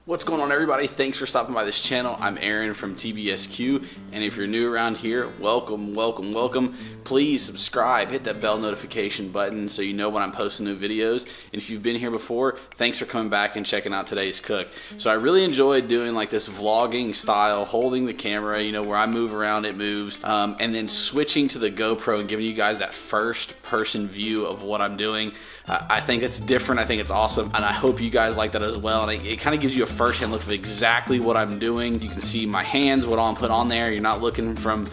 What's going on, everybody? Thanks for stopping by this channel. I'm Aaron from TBSQ, and if you're new around here, welcome. Please subscribe, hit that bell notification button so you know when I'm posting new videos. And if you've been here before, thanks for coming back and checking out today's cook. So I really enjoyed doing like this vlogging style, holding the camera, you know, where I move around, it moves, and then switching to the GoPro and giving you guys that first person view of what I'm doing. I think it's different. I think it's awesome, and I hope you guys like that as well. And it kind of gives you a first-hand look of exactly what I'm doing. You can see my hands, what all I'm put on there. You're not looking from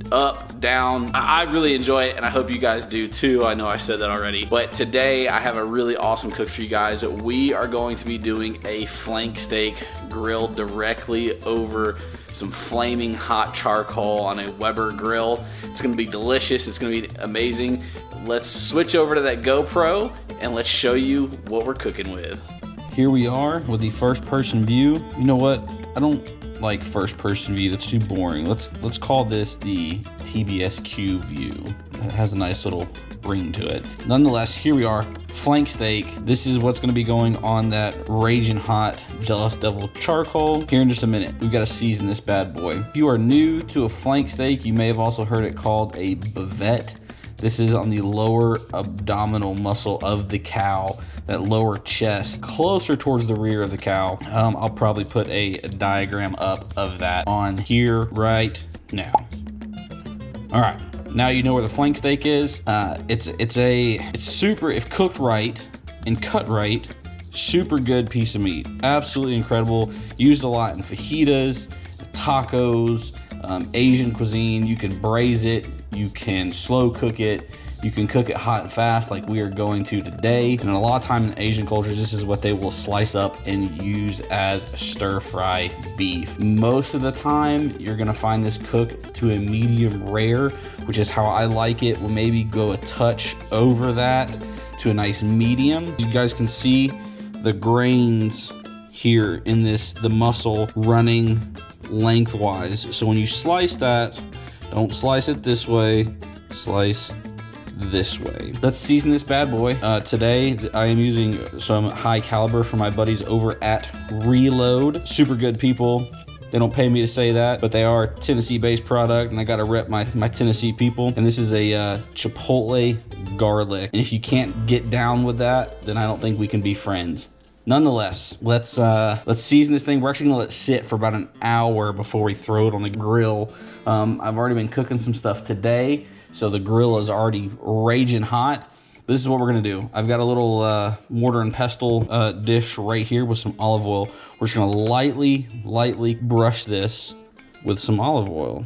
up, down. I really enjoy it, and I hope you guys do too. I know I said that already, but today I have a really awesome cook for you guys. We are going to be doing a flank steak grilled directly over some flaming hot charcoal on a Weber grill. It's gonna be delicious. It's gonna be amazing. Let's switch over to that GoPro and let's show you what we're cooking with. Here we are with the first person view. You know what? I don't like first person view. That's too boring. Let's call this the TBSQ view. It has a nice little ring to it. Nonetheless, here we are, flank steak. This is what's gonna be going on that raging hot Jealous Devil charcoal. Here in just a minute, we've gotta season this bad boy. If you are new to a flank steak, you may have also heard it called a bavette. This is on the lower abdominal muscle of the cow, that lower chest, closer towards the rear of the cow. I'll probably put a diagram up of that on here right now. All right, now you know where the flank steak is. It's super, if cooked right and cut right, super good piece of meat. Absolutely incredible. Used a lot in fajitas, tacos, Asian cuisine. You can braise it, you can slow cook it, you can cook it hot and fast like we are going to today. And a lot of time in Asian cultures, this is what they will slice up and use as stir fry beef. Most of the time, you're gonna find this cooked to a medium rare, which is how I like it. We'll maybe go a touch over that to a nice medium. You guys can see the grains here in this, the muscle running lengthwise. So when you slice that, don't slice it this way, slice this way. Let's season this bad boy. Today, I am using some high caliber from my buddies over at Reload. Super good people. They don't pay me to say that, but they are Tennessee-based product, and I gotta rep my Tennessee people. And this is a Chipotle garlic. And if you can't get down with that, then I don't think we can be friends. Nonetheless, let's season this thing. We're actually gonna let it sit for about an hour before we throw it on the grill. I've already been cooking some stuff today, so the grill is already raging hot. This is what we're gonna do. I've got a little mortar and pestle dish right here with some olive oil. We're just gonna lightly brush this with some olive oil.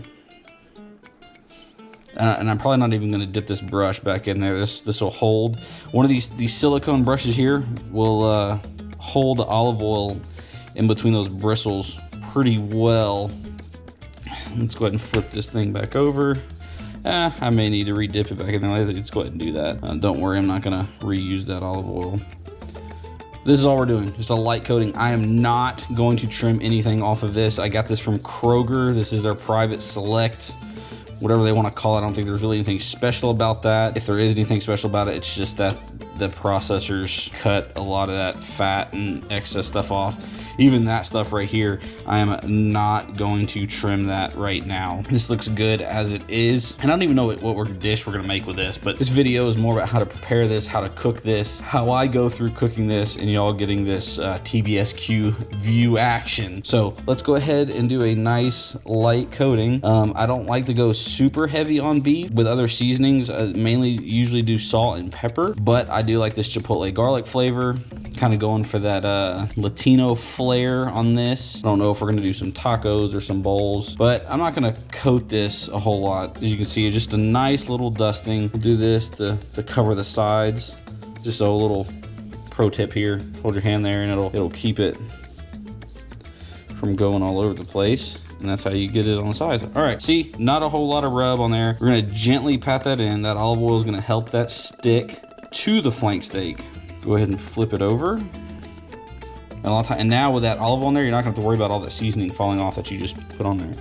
And I'm probably not even gonna dip this brush back in there. This will hold. One of these silicone brushes here will hold the olive oil in between those bristles pretty well. Let's go ahead and flip this thing back over. I may need to re-dip it back in there. Let's go ahead and do that. Don't worry, I'm not gonna reuse that olive oil. This is all we're doing, just a light coating. I am not going to trim anything off of this. I got this from Kroger. This is their private select, whatever they want to call it. I don't think there's really anything special about that. If there is anything special about it, it's just that the processors cut a lot of that fat and excess stuff off. Even that stuff right here, I am not going to trim that right now. This looks good as it is. And I don't even know what dish we're gonna make with this, but this video is more about how to prepare this, how to cook this, how I go through cooking this, and y'all getting this TBSQ view action. So let's go ahead and do a nice light coating. I don't like to go super heavy on beef with other seasonings. Mainly usually do salt and pepper, but I do like this Chipotle garlic flavor. Kind of going for that Latino flair on this. I don't know if we're gonna do some tacos or some bowls, but I'm not gonna coat this a whole lot. As you can see, just a nice little dusting. We'll do this to cover the sides. Just a little pro tip here. Hold your hand there and it'll keep it from going all over the place. And that's how you get it on the sides. All right, see, not a whole lot of rub on there. We're gonna gently pat that in. That olive oil is gonna help that stick to the flank steak. Go ahead and flip it over. And now with that olive on there, you're not gonna have to worry about all that seasoning falling off that you just put on there.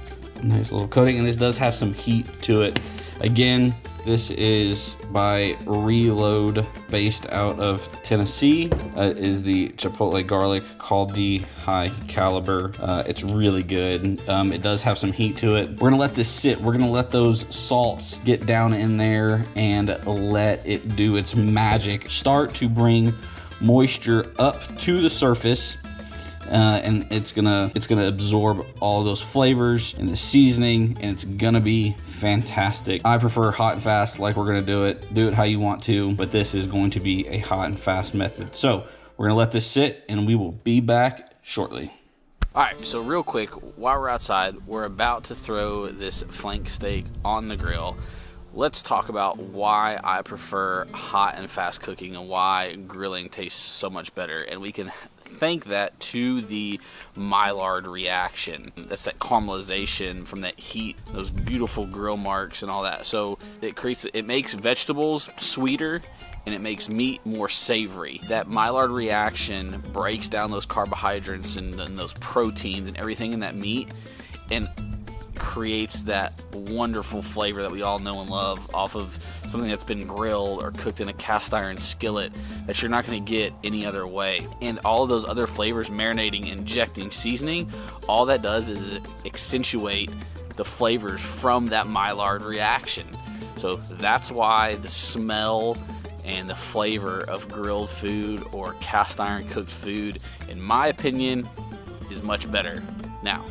Nice little coating, and this does have some heat to it. Again, This is by Reload, based out of Tennessee. Is the Chipotle garlic, called the High Caliber. It's really good. It does have some heat to it. We're gonna let this sit. We're gonna let those salts get down in there and let it do its magic. Start to bring moisture up to the surface. And it's gonna absorb all of those flavors and the seasoning, and it's gonna be fantastic. I prefer hot and fast, like we're gonna do it how you want to, but this is going to be a hot and fast method. So we're gonna let this sit, and we will be back shortly. All right, so real quick, while we're outside, we're about to throw this flank steak on the grill. Let's talk about why I prefer hot and fast cooking and why grilling tastes so much better. And we can thank that to the Maillard reaction. That's that caramelization from that heat, those beautiful grill marks and all that. So it makes vegetables sweeter, and it makes meat more savory. That Maillard reaction breaks down those carbohydrates and those proteins and everything in that meat, and creates that wonderful flavor that we all know and love off of something that's been grilled or cooked in a cast iron skillet that you're not going to get any other way. And all of those other flavors, marinating, injecting, seasoning, all that does is accentuate the flavors from that Maillard reaction. So that's why the smell and the flavor of grilled food or cast iron cooked food, in my opinion, is much better. Now,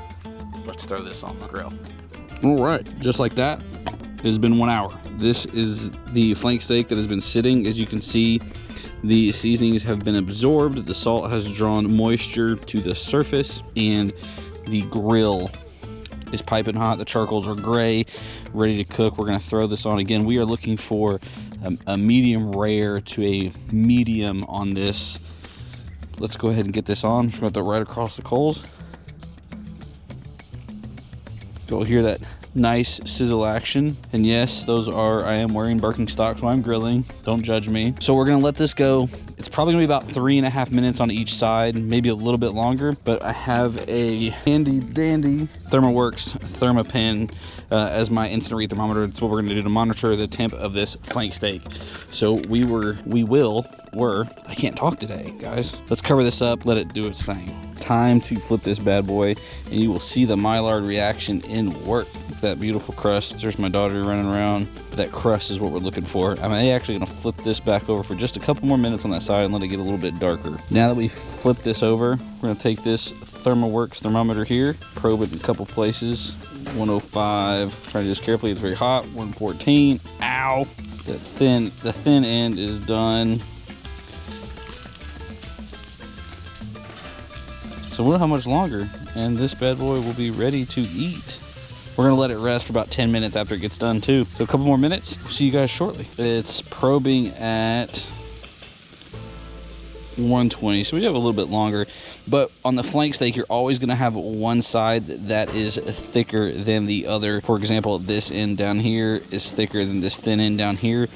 let's throw this on the grill. All right, just like that, it has been 1 hour. This is the flank steak that has been sitting. As you can see, the seasonings have been absorbed. The salt has drawn moisture to the surface, and the grill is piping hot. The charcoals are gray, ready to cook. We're gonna throw this on. Again, we are looking for a medium rare to a medium on this. Let's go ahead and get this on. I'm just gonna throw it right across the coals. You'll hear that nice sizzle action. And yes, I am wearing Birkenstocks while I'm grilling. Don't judge me. So we're gonna let this go. It's probably gonna be about 3.5 minutes on each side, maybe a little bit longer, but I have a handy dandy ThermoWorks ThermaPen as my instant read thermometer. It's what we're gonna do to monitor the temp of this flank steak. So I can't talk today, guys. Let's cover this up, let it do its thing. Time to flip this bad boy, and you will see the Maillard reaction in work. That beautiful crust. There's my daughter running around. That crust is what we're looking for. I'm actually gonna flip this back over for just a couple more minutes on that side and let it get a little bit darker. Now that we've flipped this over, we're gonna take this ThermoWorks thermometer here, probe it in a couple places. 105, try to do this carefully, it's very hot. 114, ow. The thin end is done. So we don't have much longer, and this bad boy will be ready to eat. We're gonna let it rest for about 10 minutes after it gets done too. So a couple more minutes, we'll see you guys shortly. It's probing at 120, so we have a little bit longer. But on the flank steak, you're always gonna have one side that is thicker than the other. For example, this end down here is thicker than this thin end down here.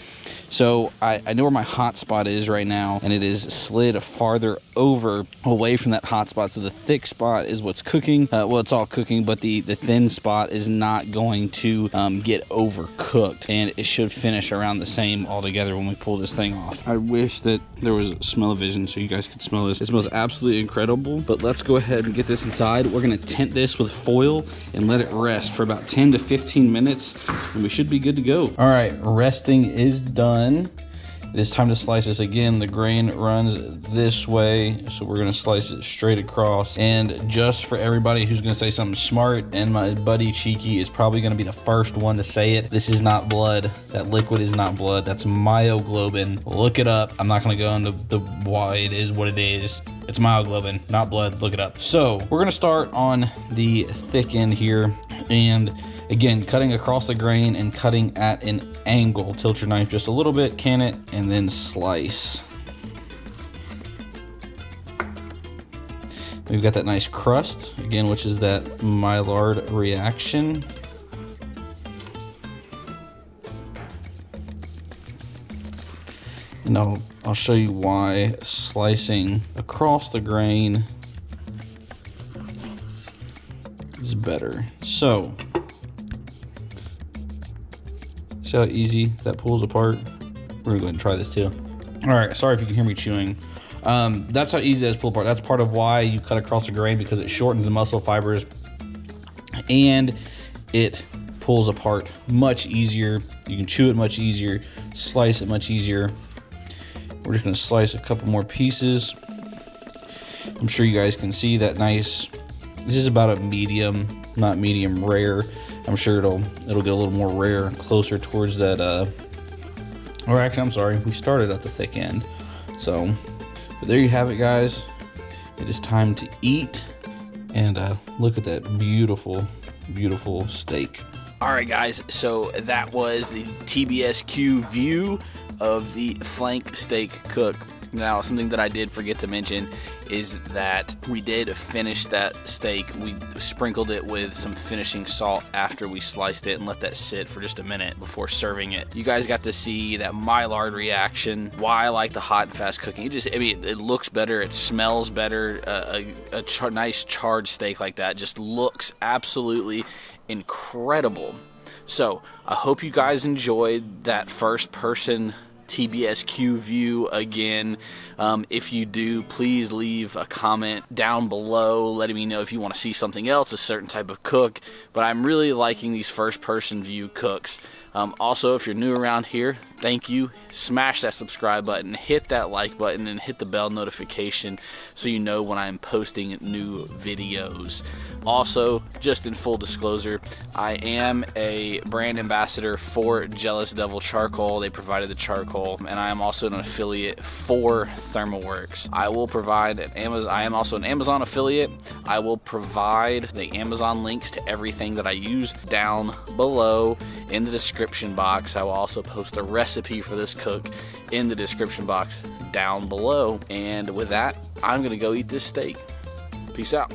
So I know where my hot spot is right now, and it is slid farther over away from that hot spot. So the thick spot is what's cooking. Well, it's all cooking, but the thin spot is not going to get overcooked, and it should finish around the same altogether when we pull this thing off. I wish that there was smell-o-vision so you guys could smell this. It smells absolutely incredible, but let's go ahead and get this inside. We're gonna tent this with foil and let it rest for about 10 to 15 minutes, and we should be good to go. All right, resting is done. It is time to slice this. Again, the grain runs this way, so we're gonna slice it straight across. And just for everybody who's gonna say something smart, and my buddy Cheeky is probably gonna be the first one to say it, this is not blood. That liquid is not blood. That's myoglobin. Look it up. I'm not gonna go into the why it is what it is. It's myoglobin, not blood. Look it up. So we're gonna start on the thick end here, and again, cutting across the grain and cutting at an angle. Tilt your knife just a little bit, can it, and then slice. We've got that nice crust, again, which is that Maillard reaction. And I'll show you why slicing across the grain is better. So, See how easy that pulls apart? We're gonna go ahead and try this too. All right, sorry if you can hear me chewing. That's how easy that is to pull apart. That's part of why you cut across the grain, because it shortens the muscle fibers and it pulls apart much easier. You can chew it much easier, slice it much easier. We're just gonna slice a couple more pieces. I'm sure you guys can see that nice. This is about a medium, not medium rare. I'm sure it'll get a little more rare, closer towards that. Or actually, I'm sorry, we started at the thick end. So, but there you have it, guys. It is time to eat, and look at that beautiful, beautiful steak. All right, guys, so that was the TBSQ view of the flank steak cook. Now, something that I did forget to mention is that we did finish that steak. We sprinkled it with some finishing salt after we sliced it and let that sit for just a minute before serving it. You guys got to see that Maillard reaction, why I like the hot and fast cooking. It looks better, it smells better. Nice charred steak like that just looks absolutely incredible. So I hope you guys enjoyed that first person TBSQ view again. If you do, please leave a comment down below letting me know if you want to see something else, a certain type of cook. But I'm really liking these first person view cooks. Also, if you're new around here, thank you. Smash that subscribe button, hit that like button, and hit the bell notification so you know when I'm posting new videos. Also, just in full disclosure, I am a brand ambassador for Jealous Devil Charcoal. They provided the charcoal, and I am also an affiliate for ThermalWorks. I am also an Amazon affiliate. I will provide the Amazon links to everything that I use down below in the description box. I will also post a recipe for this cook in the description box down below. And with that, I'm gonna go eat this steak. Peace out.